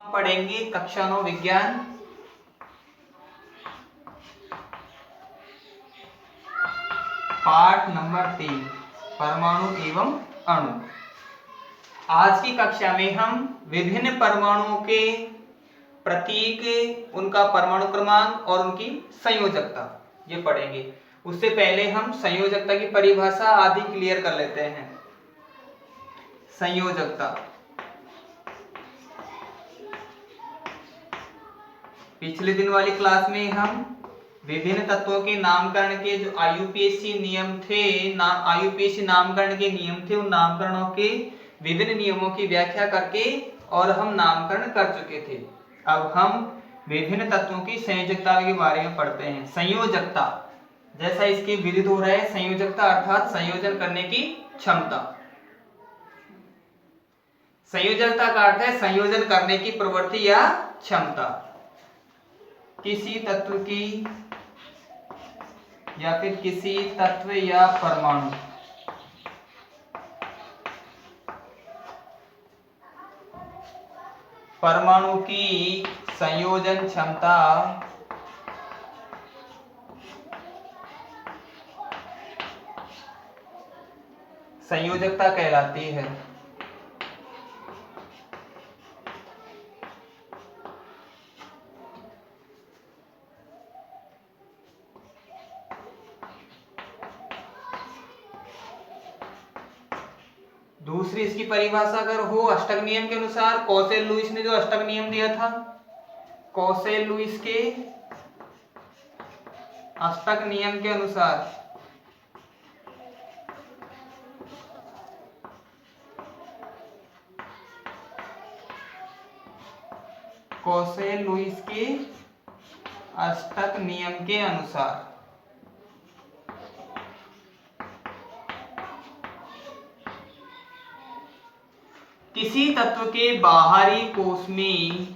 पढ़ेंगे कक्षा 9 विज्ञान पाठ नंबर 3 परमाणु एवं अणु। आज की कक्षा में हम विभिन्न परमाणुओं के प्रतीक, उनका परमाणु क्रमांक और उनकी संयोजकता ये पढ़ेंगे। उससे पहले हम संयोजकता की परिभाषा आदि क्लियर कर लेते हैं। संयोजकता, पिछले दिन वाली क्लास में हम विभिन्न तत्वों के नामकरण के जो आईयूपीएसी नियम थे, आईयूपीएसी नामकरण के नियम थे, उन नामकरणों के विभिन्न नियमों की व्याख्या करके और हम नामकरण कर चुके थे। अब हम विभिन्न तत्वों की संयोजकता के बारे में पढ़ते हैं। संयोजकता, जैसा इसके विदित हो रहा है, संयोजकता अर्थात संयोजन करने की क्षमता। संयोजकता का अर्थ है संयोजन करने की प्रवृत्ति या क्षमता। किसी तत्व की या फिर किसी तत्व या परमाणु परमाणु की संयोजन क्षमता संयोजकता कहलाती है। दूसरी इसकी परिभाषा अगर हो अष्टक नियम के अनुसार, कौशल लुईस ने जो अष्टक नियम दिया था, कौशल लुईस के अष्टक नियम के अनुसार कौशल लुईस के अष्टक नियम के अनुसार किसी तत्व के बाहरी कोश में,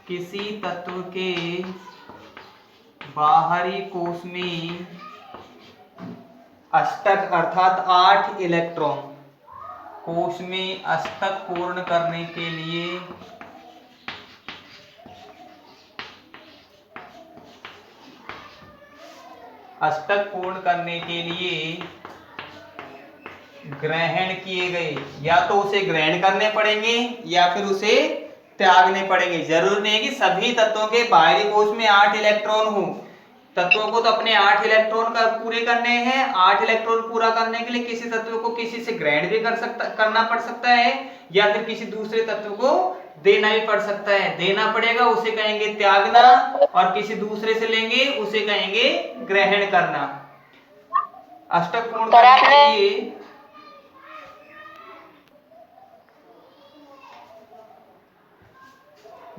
किसी तत्व के बाहरी कोश में अष्टक अर्थात 8 इलेक्ट्रॉन, कोश में अष्टक पूर्ण करने के लिए ग्रहण किए गए, या तो उसे ग्रहण करने पड़ेंगे या फिर उसे त्यागने पड़ेंगे। जरूरी नहीं है कि सभी तत्वों के बाहरी कोश में 8 इलेक्ट्रॉन हो। तत्वों को तो अपने 8 इलेक्ट्रॉन पूरे करने हैं। 8 इलेक्ट्रॉन पूरा करने के लिए किसी तत्व को किसी से ग्रहण भी करना पड़ सकता है, या फिर किसी दूसरे तत्व को देना भी पड़ सकता है। देना पड़ेगा उसे कहेंगे त्यागना, और किसी दूसरे से लेंगे उसे कहेंगे ग्रहण करना। अष्टक पूर्ण करने के लिए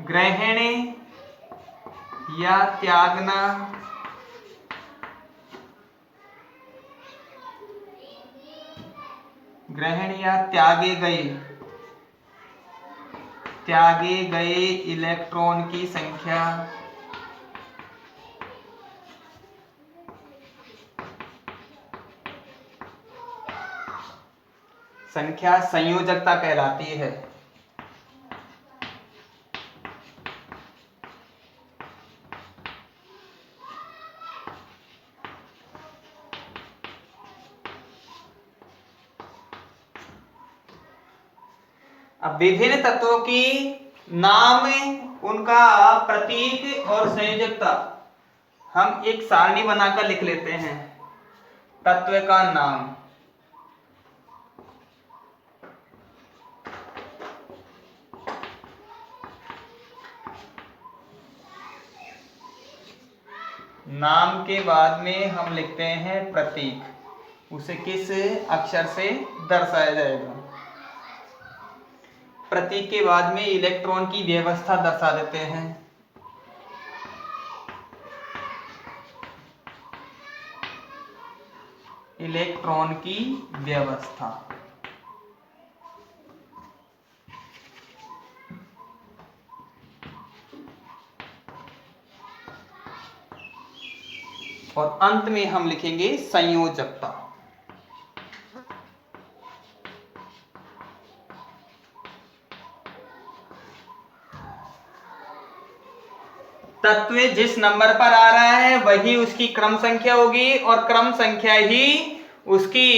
ग्रहण या त्यागना ग्रहण या त्यागे गए इलेक्ट्रॉन की संख्या संयोजकता कहलाती है। अब विभिन्न तत्वों की नाम, उनका प्रतीक और संयोजकता हम एक सारणी बनाकर लिख लेते हैं। तत्व का नाम, नाम के बाद में हम लिखते हैं प्रतीक, उसे किस अक्षर से दर्शाया जाएगा। प्रतीक के बाद में इलेक्ट्रॉन की व्यवस्था दर्शा देते हैं। इलेक्ट्रॉन की व्यवस्था, और अंत में हम लिखेंगे संयोजकता। तत्व जिस नंबर पर आ रहा है वही उसकी क्रम संख्या होगी और क्रम संख्या ही उसकी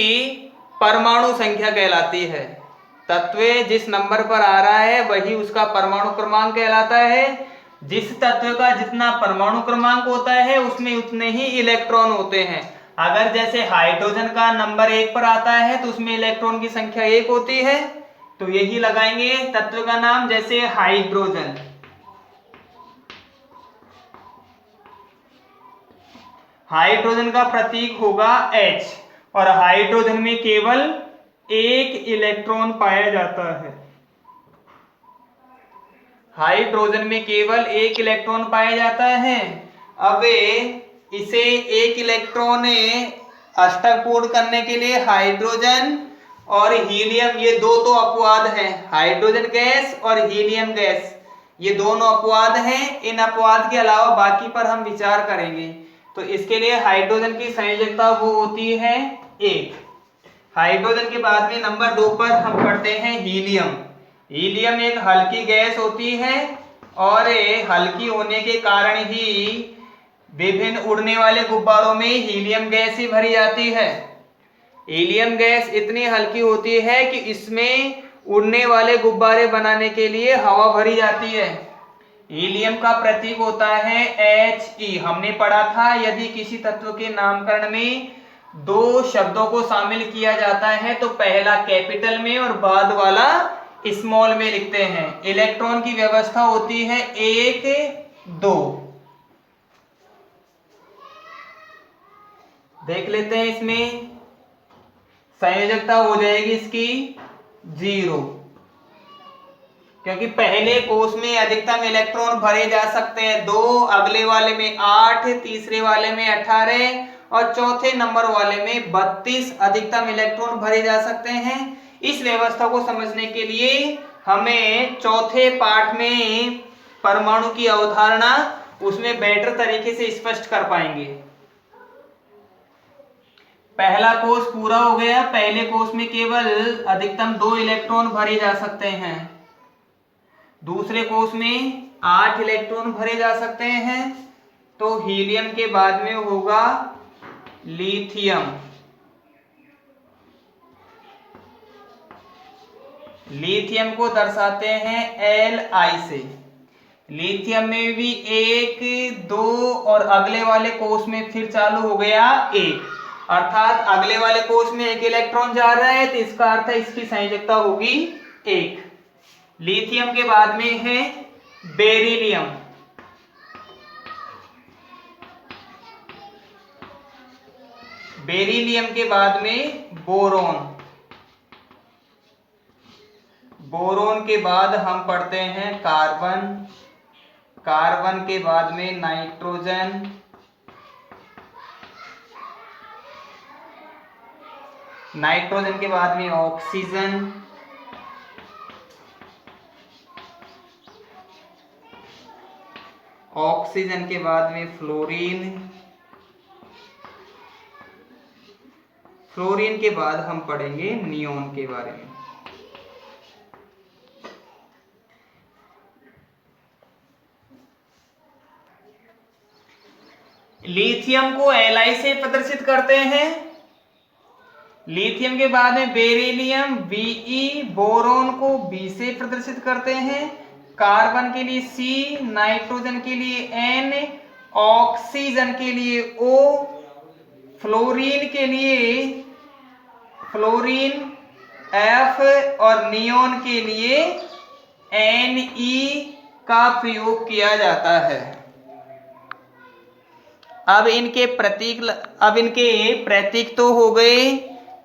परमाणु संख्या कहलाती है। तत्व जिस नंबर पर आ रहा है वही उसका परमाणु क्रमांक कहलाता है। जिस तत्व का जितना परमाणु क्रमांक होता है उसमें उतने ही इलेक्ट्रॉन होते हैं। अगर जैसे हाइड्रोजन का नंबर 1 पर आता है तो उसमें इलेक्ट्रॉन की संख्या 1 होती है, तो यही लगाएंगे तत्व का नाम। जैसे हाइड्रोजन, हाइड्रोजन का प्रतीक होगा H और हाइड्रोजन में केवल 1 इलेक्ट्रॉन पाया जाता है। हाइड्रोजन में केवल 1 इलेक्ट्रॉन पाया जाता है। अब इसे 1 इलेक्ट्रॉन अष्टक पूर्ण करने के लिए हाइड्रोजन और हीलियम, ये दो तो अपवाद हैं, हाइड्रोजन गैस और हीलियम गैस, ये दोनों अपवाद हैं। इन अपवाद के अलावा बाकी पर हम विचार करेंगे। तो इसके लिए हाइड्रोजन की संयोजकता वो होती है 1। हाइड्रोजन के बाद में नंबर 2 पर हम पढ़ते हैं हीलियम। हीलियम एक हल्की गैस होती है और हल्की होने के कारण ही विभिन्न उड़ने वाले गुब्बारों में हीलियम गैस ही भरी जाती है। हीलियम गैस इतनी हल्की होती है कि इसमें उड़ने वाले गुब्बारे बनाने के लिए हवा भरी जाती है। हीलियम का प्रतीक होता है He। हमने पढ़ा था यदि किसी तत्व के नामकरण में 2 शब्दों को शामिल किया जाता है तो पहला कैपिटल में और बाद वाला स्मॉल में लिखते हैं। इलेक्ट्रॉन की व्यवस्था होती है 1 2। देख लेते हैं, इसमें संयोजकता हो जाएगी इसकी 0, क्योंकि पहले कोष में अधिकतम इलेक्ट्रॉन भरे जा सकते हैं 2, अगले वाले में 8, तीसरे वाले में 18 और चौथे नंबर वाले में 32 अधिकतम इलेक्ट्रॉन भरे जा सकते हैं। इस व्यवस्था को समझने के लिए हमें चौथे पाठ में परमाणु की अवधारणा उसमें बेहतर तरीके से स्पष्ट कर पाएंगे। पहला कोष पूरा हो गया। पहले कोष में केवल अधिकतम 2 इलेक्ट्रॉन भरे जा सकते हैं। दूसरे कोष में 8 इलेक्ट्रॉन भरे जा सकते हैं। तो हीलियम के बाद में होगा लिथियम। लिथियम को दर्शाते हैं Li से। लिथियम में भी 1 2 और अगले वाले कोष में फिर चालू हो गया 1, अर्थात अगले वाले कोष में 1 इलेक्ट्रॉन जा रहा है तो इसका अर्थ है इसकी संयोजकता होगी 1। लिथियम के बाद में है बेरिलियम। बेरिलियम के बाद में बोरोन। बोरोन के बाद हम पढ़ते हैं कार्बन। कार्बन के बाद में नाइट्रोजन। नाइट्रोजन के बाद में ऑक्सीजन। ऑक्सीजन के बाद में फ्लोरीन। फ्लोरीन के बाद हम पढ़ेंगे नियोन के बारे में। लिथियम को Li से प्रदर्शित करते हैं। लिथियम के बाद में बेरिलियम Be, बोरोन को B से प्रदर्शित करते हैं। कार्बन के लिए C, नाइट्रोजन के लिए N, ऑक्सीजन के लिए O, फ्लोरीन के लिए फ्लोरीन F और नियोन के लिए Ne का प्रयोग किया जाता है। अब इनके प्रतीक तो हो गए।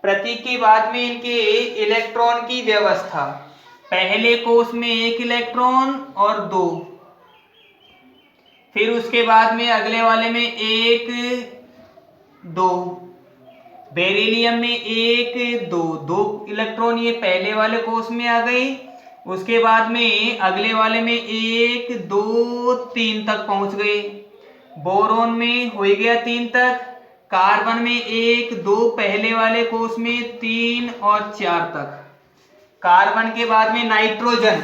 प्रतीक के बाद में इनके इलेक्ट्रॉन की व्यवस्था। पहले कोष में 1 इलेक्ट्रॉन और 2, फिर उसके बाद में अगले वाले में 1 2, बेरिलियम में 1 2 2 इलेक्ट्रॉन ये पहले वाले कोष में आ गई। उसके बाद में अगले वाले में 1 2 3 तक पहुंच गए। बोरोन में हो गया 3 तक। कार्बन में 1 2, पहले वाले कोष में 3 और 4 तक। कार्बन के बाद में नाइट्रोजन।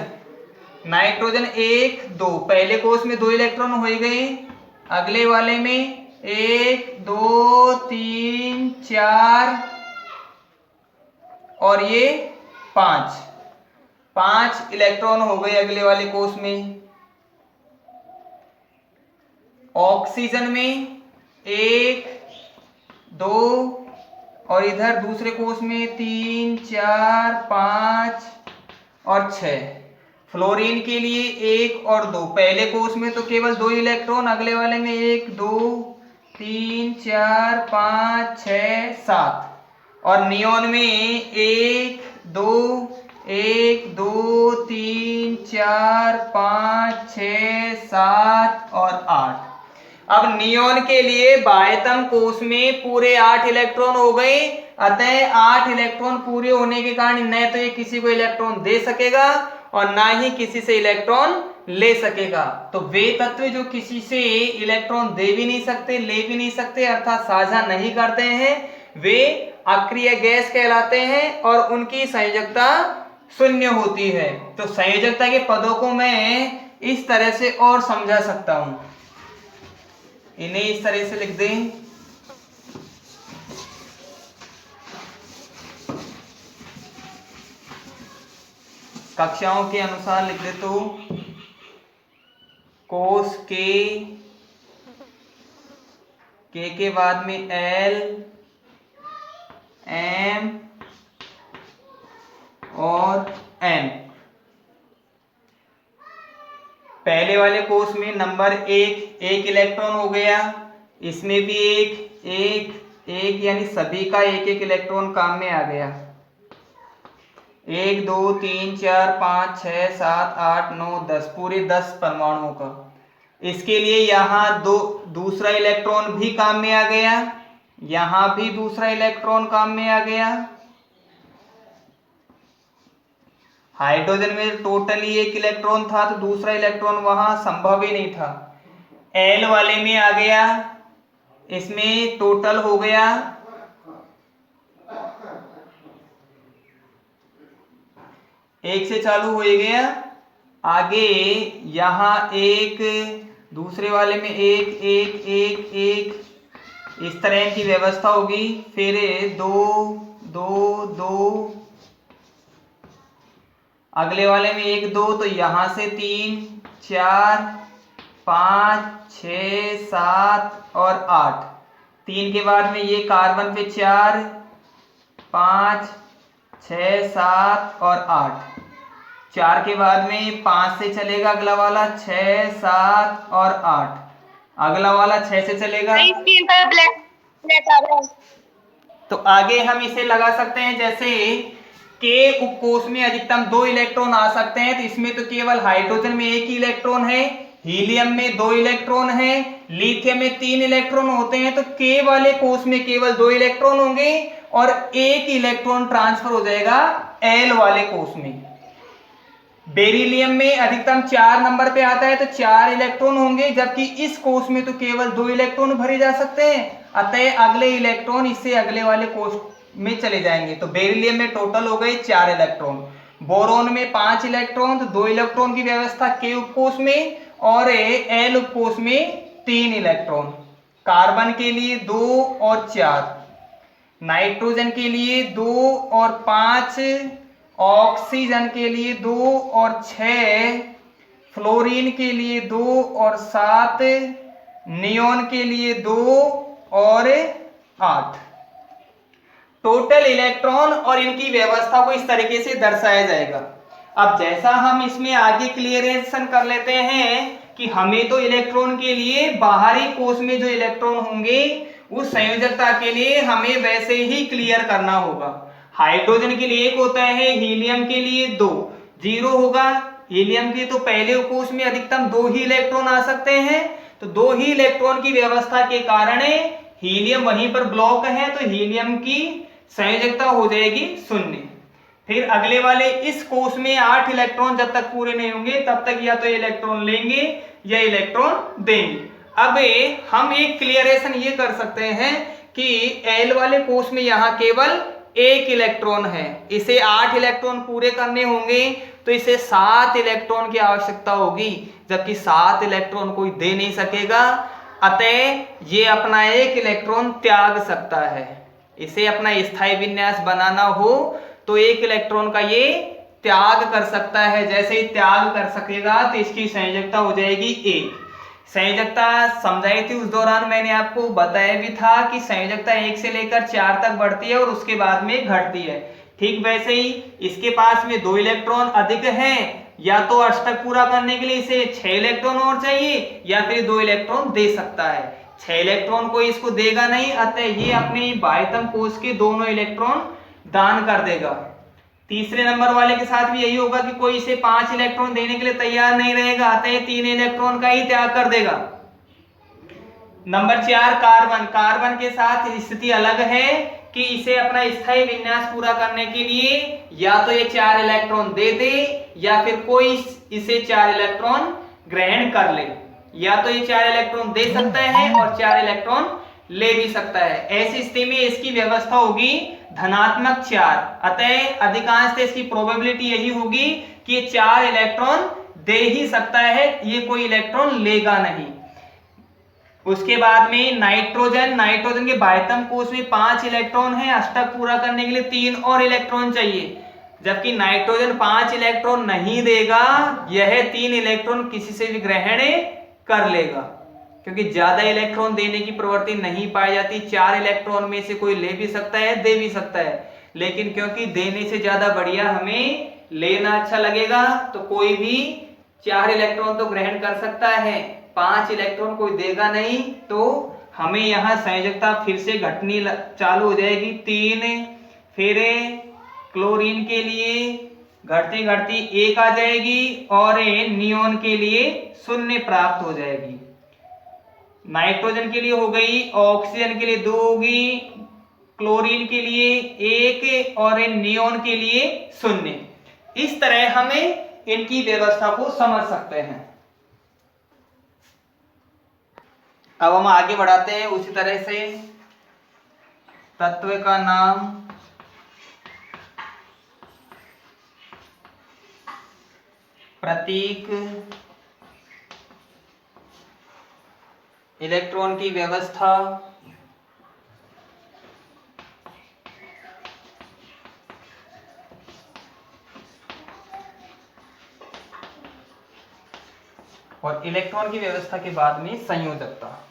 नाइट्रोजन 1 2, पहले कोष में 2 इलेक्ट्रॉन हो गए, अगले वाले में 1 2 3 4 और ये 5 इलेक्ट्रॉन हो गए अगले वाले कोष में। ऑक्सीजन में 1 2 और इधर दूसरे कोष में 3 4 5 और 6। फ्लोरीन के लिए 1 और 2, पहले कोष में तो केवल 2 इलेक्ट्रॉन, अगले वाले में 1 2 3 4 5 6 7। और नियोन में 1 2 1 2 3 4 5 6 7 और 8। अब नियोन के लिए बाह्यतम कोष में पूरे 8 इलेक्ट्रॉन हो गए, अतः 8 इलेक्ट्रॉन पूरे होने के कारण न तो ये किसी को इलेक्ट्रॉन दे सकेगा और ना ही किसी से इलेक्ट्रॉन ले सकेगा। तो वे तत्व जो किसी से इलेक्ट्रॉन दे भी नहीं सकते, ले भी नहीं सकते, अर्थात साझा नहीं करते हैं, वे अक्रिय गैस कहलाते हैं और उनकी संयोजकता शून्य होती है। तो संयोजकता के पदों को मैं इस तरह से और समझा सकता हूं, इन्हें इस तरह से लिख दें। कक्षाओं के अनुसार लिख दे तो कोष के बाद में L M और N। पहले वाले कोष में नंबर 1 इलेक्ट्रॉन हो गया, इसमें भी 1 यानी सभी का 1 इलेक्ट्रॉन काम में आ गया। 1 2 3 4 5 6 7 8 9 10, पूरे 10 परमाणुओं का। इसके लिए यहाँ दूसरा इलेक्ट्रॉन भी काम में आ गया, यहाँ भी दूसरा इलेक्ट्रॉन काम में आ गया। हाइड्रोजन में टोटली 1 इलेक्ट्रॉन था, तो दूसरा इलेक्ट्रॉन वहां संभव ही नहीं था। एल वाले में आ गया, इसमें टोटल हो गया 1 से चालू हो गया। आगे यहां 1, दूसरे वाले में 1 1 1 1, इस तरह की व्यवस्था होगी। फिर 2 2 2, अगले वाले में 1 2, तो यहां से 3 4 5 6 7 और 8। 3 के बाद में ये कार्बन पे 4 5 6 7 और 8। 4 के बाद में 5 से चलेगा अगला वाला 6 7 और 8, अगला वाला 6 से चलेगा। तो आगे हम इसे लगा सकते हैं, जैसे के उपकोष में अधिकतम 2 इलेक्ट्रॉन आ सकते हैं, तो इसमें तो केवल हाइड्रोजन में 1 ही इलेक्ट्रॉन है, हीलियम में 2 इलेक्ट्रॉन है, लिथियम में 3 इलेक्ट्रॉन होते हैं। तो के वाले कोष में केवल 2 इलेक्ट्रॉन होंगे और 1 इलेक्ट्रॉन ट्रांसफर हो जाएगा एल वाले कोष में। बेरिलियम में अधिकतम 4 नंबर पे आता है, तो 4 इलेक्ट्रॉन होंगे, जबकि इस कोष में तो केवल 2 इलेक्ट्रॉन भरे जा सकते हैं, अतः अगले इलेक्ट्रॉन इससे अगले वाले कोष में चले जाएंगे। तो बेरिलियम में टोटल हो गए 4 इलेक्ट्रॉन। बोरोन में 5 इलेक्ट्रॉन, तो 2 इलेक्ट्रॉन की व्यवस्था के उपकोष में और एल उपकोष में 3 इलेक्ट्रॉन। कार्बन के लिए 2 और 4, नाइट्रोजन के लिए 2 और 5, ऑक्सीजन के लिए 2 और 6, फ्लोरीन के लिए 2 और 7, नियोन के लिए 2 और 8। टोटल इलेक्ट्रॉन और इनकी व्यवस्था को इस तरीके से दर्शाया जाएगा। अब जैसा हम इसमें आगे क्लियरेशन कर लेते हैं कि हमें तो इलेक्ट्रॉन के लिए बाहरी कोष में जो इलेक्ट्रॉन होंगे उस संयोजकता के लिए हमें वैसे ही क्लियर करना होगा। हाइड्रोजन के लिए 1 होता है, हीलियम के लिए 2, 0 होगा। हीलियम के तो पहले कोष में अधिकतम 2 ही इलेक्ट्रॉन आ सकते हैं, तो 2 ही इलेक्ट्रॉन की व्यवस्था के कारण हीलियम वहीं पर ब्लॉक है, तो हीलियम की संयोजकता हो जाएगी 0। फिर अगले वाले इस कोष में 8 इलेक्ट्रॉन जब तक पूरे नहीं होंगे तब तक या तो इलेक्ट्रॉन लेंगे या इलेक्ट्रॉन देंगे। अब हम एक क्लियरेशन ये कर सकते हैं कि एल वाले कोष में यहाँ केवल 1 इलेक्ट्रॉन है, इसे 8 इलेक्ट्रॉन पूरे करने होंगे, तो इसे 7 इलेक्ट्रॉन की आवश्यकता होगी, जबकि 7 इलेक्ट्रॉन कोई दे नहीं सकेगा। अतः ये अपना 1 इलेक्ट्रॉन त्याग सकता है। इसे अपना स्थायी विन्यास बनाना हो तो 1 इलेक्ट्रॉन का ये त्याग कर सकता है। जैसे ही त्याग कर सकेगा तो इसकी संयोजकता हो जाएगी 1। संयोजकता समझाई थी उस दौरान, मैंने आपको बताया भी था कि संयोजकता 1 से लेकर 4 तक बढ़ती है और उसके बाद में घटती है। ठीक वैसे ही इसके पास में 2 इलेक्ट्रॉन अधिक हैं, या तो अष्टक पूरा करने के लिए इसे 6 इलेक्ट्रॉन और चाहिए, या फिर 2 इलेक्ट्रॉन दे सकता है। 6 इलेक्ट्रॉन कोई इसको देगा नहीं, अतः ये अपने बाह्यतम कोश के दोनों इलेक्ट्रॉन दान कर देगा। तीसरे नंबर वाले के साथ भी यही होगा कि कोई इसे 5 इलेक्ट्रॉन देने के लिए तैयार नहीं रहेगा, अतः 3 इलेक्ट्रॉन का ही त्याग कर देगा। Number 4 carbon. कार्बन के साथ स्थिति अलग है कि इसे अपना स्थायी विन्यास पूरा करने के लिए या तो ये 4 इलेक्ट्रॉन दे दे, या फिर कोई इसे 4 इलेक्ट्रॉन ग्रहण कर ले। या तो ये 4 इलेक्ट्रॉन दे सकता है और 4 इलेक्ट्रॉन ले भी सकता है। ऐसी स्थिति में इसकी व्यवस्था होगी धनात्मक 4। अतः अधिकांश इसकी प्रोबेबिलिटी यही होगी कि ये 4 इलेक्ट्रॉन दे ही सकता है, ये कोई इलेक्ट्रॉन लेगा नहीं। उसके बाद में नाइट्रोजन। नाइट्रोजन के बाह्यतम कोश में 5 इलेक्ट्रॉन है, अष्टक पूरा करने के लिए 3 और इलेक्ट्रॉन चाहिए, जबकि नाइट्रोजन 5 इलेक्ट्रॉन नहीं देगा, यह 3 इलेक्ट्रॉन किसी से भी ग्रहण कर लेगा, क्योंकि ज्यादा इलेक्ट्रॉन देने की प्रवृत्ति नहीं पाई जाती। 4 इलेक्ट्रॉन में से कोई ले भी सकता है, दे भी सकता है, लेकिन क्योंकि देने से ज्यादा बढ़िया हमें लेना अच्छा लगेगा, तो कोई भी 4 इलेक्ट्रॉन तो ग्रहण कर सकता है, 5 इलेक्ट्रॉन कोई देगा नहीं। तो हमें यहाँ संयोजकता फिर से घटनी चालू हो जाएगी। 3 फिर क्लोरीन के लिए घटती घटती 1 आ जाएगी और नियोन के लिए 0 प्राप्त हो जाएगी। नाइट्रोजन के लिए हो गई, ऑक्सीजन के लिए 2 होगी, क्लोरीन के लिए 1 और नियोन के लिए 0। इस तरह हमें इनकी व्यवस्था को समझ सकते हैं। अब हम आगे बढ़ाते हैं उसी तरह से। तत्व का नाम, प्रतीक, इलेक्ट्रॉन की व्यवस्था, और इलेक्ट्रॉन की व्यवस्था के बाद में संयोजकता।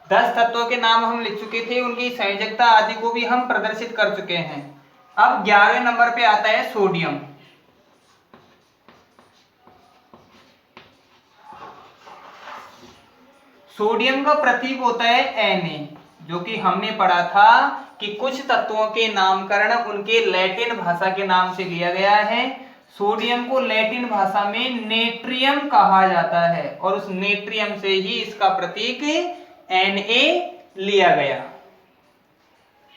दस तत्वों के नाम हम लिख चुके थे, उनकी संयोजकता आदि को भी हम प्रदर्शित कर चुके हैं। अब 11वें नंबर पे आता है सोडियम। सोडियम का प्रतीक होता है Na, जो कि हमने पढ़ा था कि कुछ तत्वों के नामकरण उनके लैटिन भाषा के नाम से लिया गया है। सोडियम को लैटिन भाषा में नेट्रियम कहा जाता है और उस नेट्रियम से ही इसका प्रतीक Na लिया गया।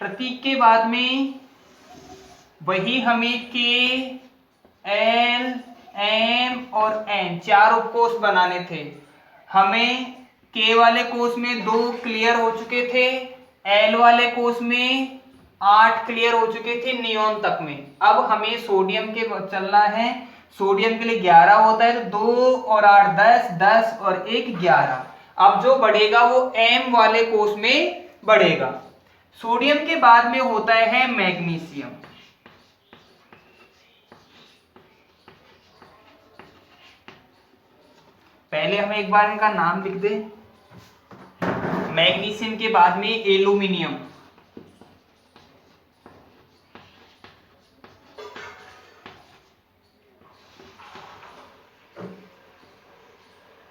प्रतीक के बाद में वही हमें K, L, M और N 4 उपकोष बनाने थे। हमें K वाले कोष में 2 क्लियर हो चुके थे, L वाले कोष में 8 क्लियर हो चुके थे नियोन तक में। अब हमें सोडियम के चलना है। सोडियम के लिए 11 होता है, तो 2 और 8 10, 10 और 1 11। अब जो बढ़ेगा वो M वाले कोष में बढ़ेगा। सोडियम के बाद में होता है मैग्नीशियम। पहले हम एक बार इनका नाम लिख दें। मैग्नीशियम के बाद में एल्यूमिनियम,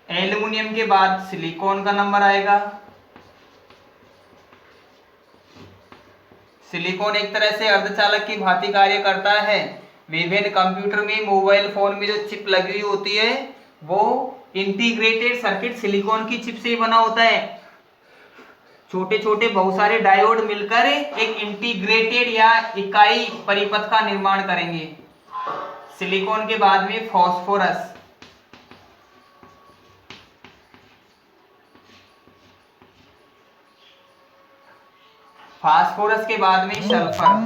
एल्यूमिनियम के बाद सिलिकॉन का नंबर आएगा। सिलिकॉन एक तरह से अर्धचालक की भांति कार्य करता है। विभिन्न कंप्यूटर में, मोबाइल फोन में जो चिप लगी हुई होती है वो इंटीग्रेटेड सर्किट सिलिकॉन की चिप से ही बना होता है। छोटे छोटे बहुत सारे डायोड मिलकर एक इंटीग्रेटेड या इकाई परिपथ का निर्माण करेंगे। सिलिकॉन के बाद में फास्फोरस, फास्फोरस के बाद में सल्फर,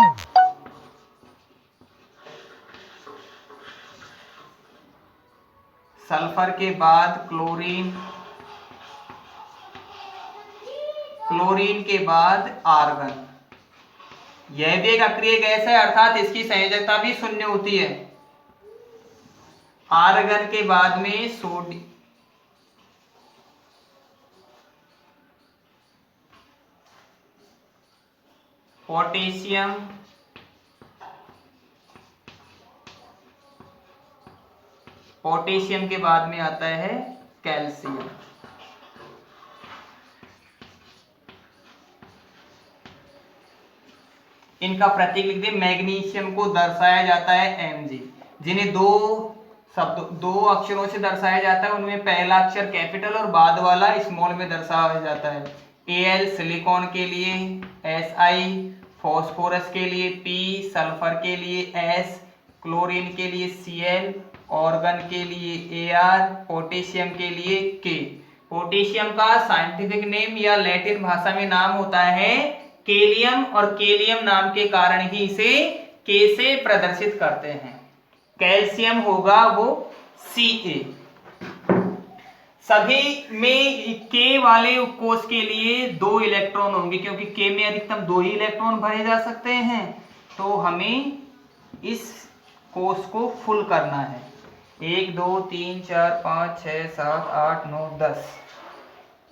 सल्फर के बाद क्लोरीन, क्लोरीन के बाद आर्गन। यह भी एक अक्रिय गैस है, अर्थात इसकी संयोजकता भी शून्य होती है। आर्गन के बाद में सोडियम, पोटेशियम, पोटेशियम के बाद में आता है कैल्शियम। इनका प्रतीक लिख दे। मैग्नीशियम को दर्शाया जाता है Mg, जिन्हें दो अक्षरों से दर्शाया जाता है। उनमें पहला अक्षर कैपिटल और बाद वाला स्मॉल में दर्शाया जाता है। Al सिलिकॉन के लिए, Si फास्फोरस के लिए, P सल्फर के लिए, S क्लोरीन के लिए, Cl ऑर्गन के लिए, Ar पोटेशियम के लिए, K। पोटेशियम का साइंटिफिक नेम या लैटिन भाषा में नाम होता है केलियम, और केलियम नाम के कारण ही इसे K से प्रदर्शित करते हैं। कैल्शियम होगा वो Ca। सभी में K वाले कोष के लिए 2 इलेक्ट्रॉन होंगे, क्योंकि K में अधिकतम 2 ही इलेक्ट्रॉन भरे जा सकते हैं। तो हमें इस कोष को फुल करना है। 1 2 3 4 5 6 7 8 9 10।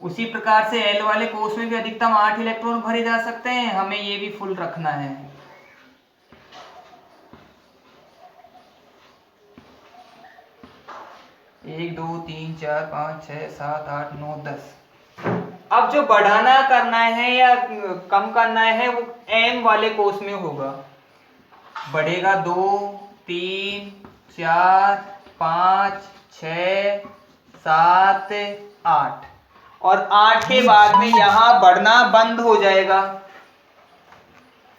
उसी प्रकार से L वाले कोष में भी अधिकतम 8 इलेक्ट्रॉन भरे जा सकते हैं, हमें ये भी फुल रखना है। 1 2 3 4 5 6 7 8 9 10। अब जो बढ़ाना करना है या कम करना है वो M वाले कोष में होगा। बढ़ेगा 2 3 4 5 6 7 8, और 8 के बाद में यहां बढ़ना बंद हो जाएगा।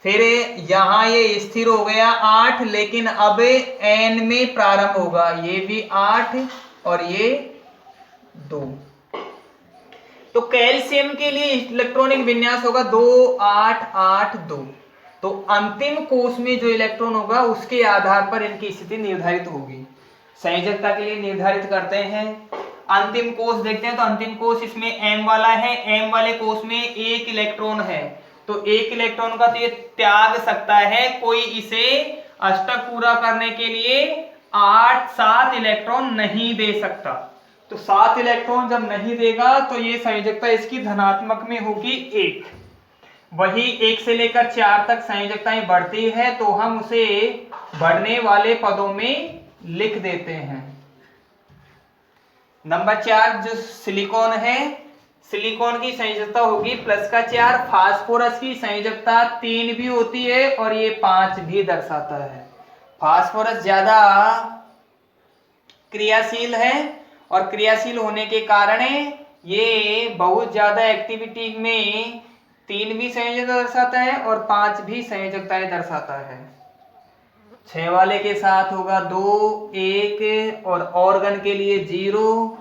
फिर यहां ये स्थिर हो गया 8, लेकिन अब N में प्रारंभ होगा। ये भी 8 और ये 2। तो कैल्शियम के लिए इलेक्ट्रॉनिक विन्यास होगा 2 8 8 2। तो अंतिम कोष में जो इलेक्ट्रॉन होगा उसके आधार पर इनकी स्थिति निर्धारित होगी। संयोजकता के लिए निर्धारित करते हैं। अंतिम कोष देखते हैं, तो अंतिम कोष इसमें M वाला है। M वाले कोष में 1 इलेक्ट्रॉन है, तो 1 इलेक्ट्रॉन का तो ये त्याग सकता है। कोई इसे अष्टक पूरा करने के लिए 8 7 इलेक्ट्रॉन नहीं दे सकता। तो 7 इलेक्ट्रॉन जब नहीं देगा तो ये संयोजकता इसकी धनात्मक में होगी 1। वही 1 से लेकर 4 तक संयोजकताएं बढ़ती है, तो हम उसे बढ़ने वाले पदों में लिख देते हैं। नंबर 4 जो सिलिकॉन है, सिलिकॉन की संयोजकता होगी +4। फास्फोरस की संयोजकता 3 भी होती है और ये 5 भी दर्शाता है। फास्फोरस ज्यादा क्रियाशील है, और क्रियाशील होने के कारण ये बहुत ज्यादा एक्टिविटी में 3 भी संयोजकता दर्शाता है और 5 भी संयोजकताएं दर्शाता है। 6 वाले के साथ होगा 2 1, और ऑर्गन के लिए 0।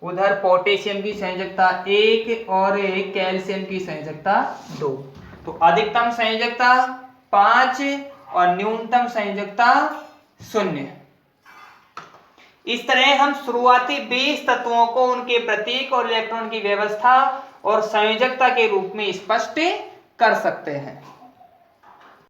उधर पोटेशियम की संयोजकता 1 और कैल्शियम की संयोजकता 2। तो अधिकतम संयोजकता 5 और न्यूनतम संयोजकता 0। इस तरह हम शुरुआती 20 तत्वों को उनके प्रतीक और इलेक्ट्रॉन की व्यवस्था और संयोजकता के रूप में स्पष्ट कर सकते हैं।